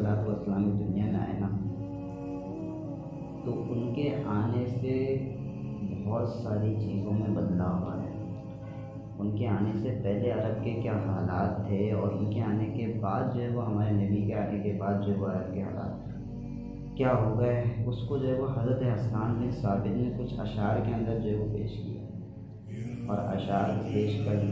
الصلوۃ والسلام دنیا میں آئے نا، تو ان کے آنے سے بہت ساری چیزوں میں بدلاؤ آیا۔ ان کے آنے سے پہلے عرب کے کیا حالات تھے، اور ان کے آنے کے بعد جو ہے وہ ہمارے نبی کے آنے کے بعد جو ہے وہ عرب کے حالات کیا ہو گئے، اس کو جو ہے وہ حضرت حسان بن ثابت نے کچھ اشعار کے اندر جو ہے وہ پیش کیا۔ اور اشعار کو پیش کر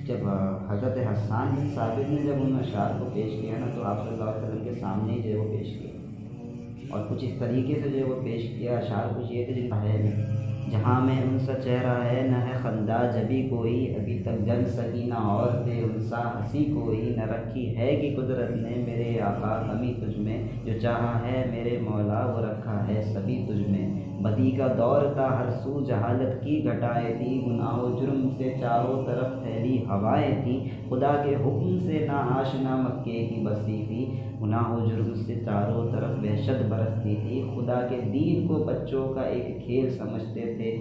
جب حضرت حسان بن ثابت نے جب ان اشعار کو پیش کیا نا، تو آپ صلی اللہ علیہ وسلم کے سامنے ہی جو ہے وہ پیش کیا، اور کچھ اس طریقے سے جو ہے وہ پیش کیا۔ اشعار کچھ یہ تھے جن کا ہے نہیں، جہاں میں ان سا چہرہ ہے نہ ہے خندہ جبھی کوئی، ابھی تک جل سکی نہ اور بے انسا ہنسی کوئی، نہ رکھی ہے کہ قدرت نے میرے آقا کمی تجھ میں، جو چاہا ہے میرے مولا وہ رکھا ہے سبھی تجھ میں، بدی کا دور تھا ہر سو جہالت کی گھٹائیں تھی، گناہ و جرم سے چاروں طرف پھیلی ہوائیں تھی، خدا کے حکم سے نہ آشنا مکے کی بستی تھی، گناہ و جرم سے چاروں طرف وحشت برستی تھی، خدا کے دین کو بچوں کا ایک کھیل سمجھتے تھے،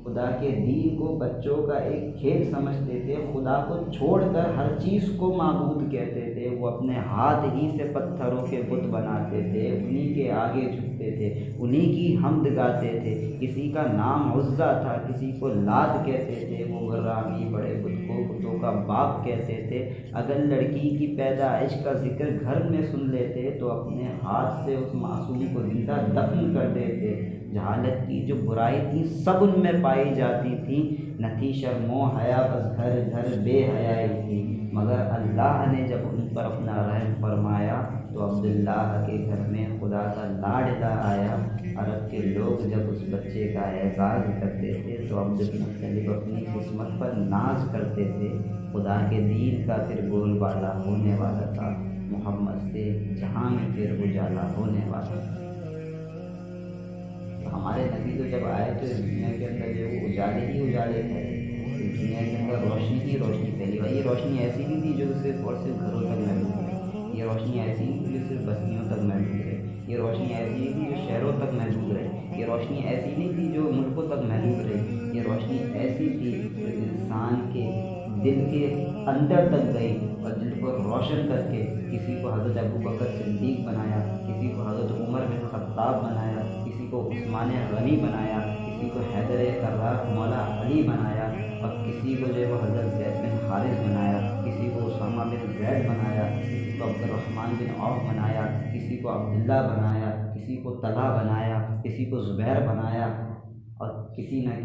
خدا کے دین کو بچوں کا ایک کھیل سمجھتے تھے، خدا کو چھوڑ کر ہر چیز کو معبود کہتے تھے، وہ اپنے ہاتھ ہی سے پتھروں کے بت بناتے تھے، انہی کے آگے جھکتے تھے، انہی کی حمد گاتے تھے، کسی کا نام عزا تھا کسی کو لات کہتے تھے، وہ غرامی بڑے بت کو بتوں کا باپ کہتے تھے، اگر لڑکی کی پیدائش کا ذکر گھر میں سن لیتے تو اپنے ہاتھ سے اس معصوم کو زندہ دفن کر دیتے، جہالت کی جو برائی تھی سب ان میں پائی جاتی تھی، نہ تھی شرم و حیا بس گھر گھر بے حیائی تھی، مگر اللہ نے جب ان پر اپنا رحم فرمایا تو عبداللہ کے گھر میں خدا کا لاڈلا آیا۔ عرب کے لوگ جب اس بچے کا اعزاز کرتے تھے تو عبد المطلب اپنی قسمت پر ناز کرتے تھے، خدا کے دین کا پھر بول بالا ہونے والا تھا، محمد سے جہاں میں پھر اجالا ہونے والا تھا۔ تو ہمارے نبی تو جب آئے تو اس دنیا کے اندر جو وہ اجالے ہی اجالے تھے، اس دنیا کے اندر روشنی ہی روشنی پھیلی، اور یہ روشنی ایسی بھی تھی جو صرف اور صرف گھروں تک محدود رہی، یہ روشنی ایسی نہیں تھی جو صرف بستیوں تک محدود رہی، یہ روشنی ایسی نہیں تھی جو شہروں تک محدود رہی، یہ روشنی ایسی نہیں تھی جو ملکوں تک محدود رہی، یہ روشنی ایسی تھی جو انسان کے دل کے اندر تک گئی، اور دل کو روشن کر کے کسی کو حضرت ابوبکر صدیق بنایا، کسی کو حضرت عمر بن خطاب بنایا، کسی کو عثمان غنی بنایا، کسی کو حیدر کرار مولا علی بنایا، اور کسی کو جو ہے وہ حضرت زید بن حارث بنایا، کسی کو اسامہ بن زید بنایا، کسی کو عبد الرحمن بن عوف بنایا، کسی کو عبداللہ بنایا، کسی کو طلحہ بنایا، کسی کو زبیر بنایا، اور کسی نہ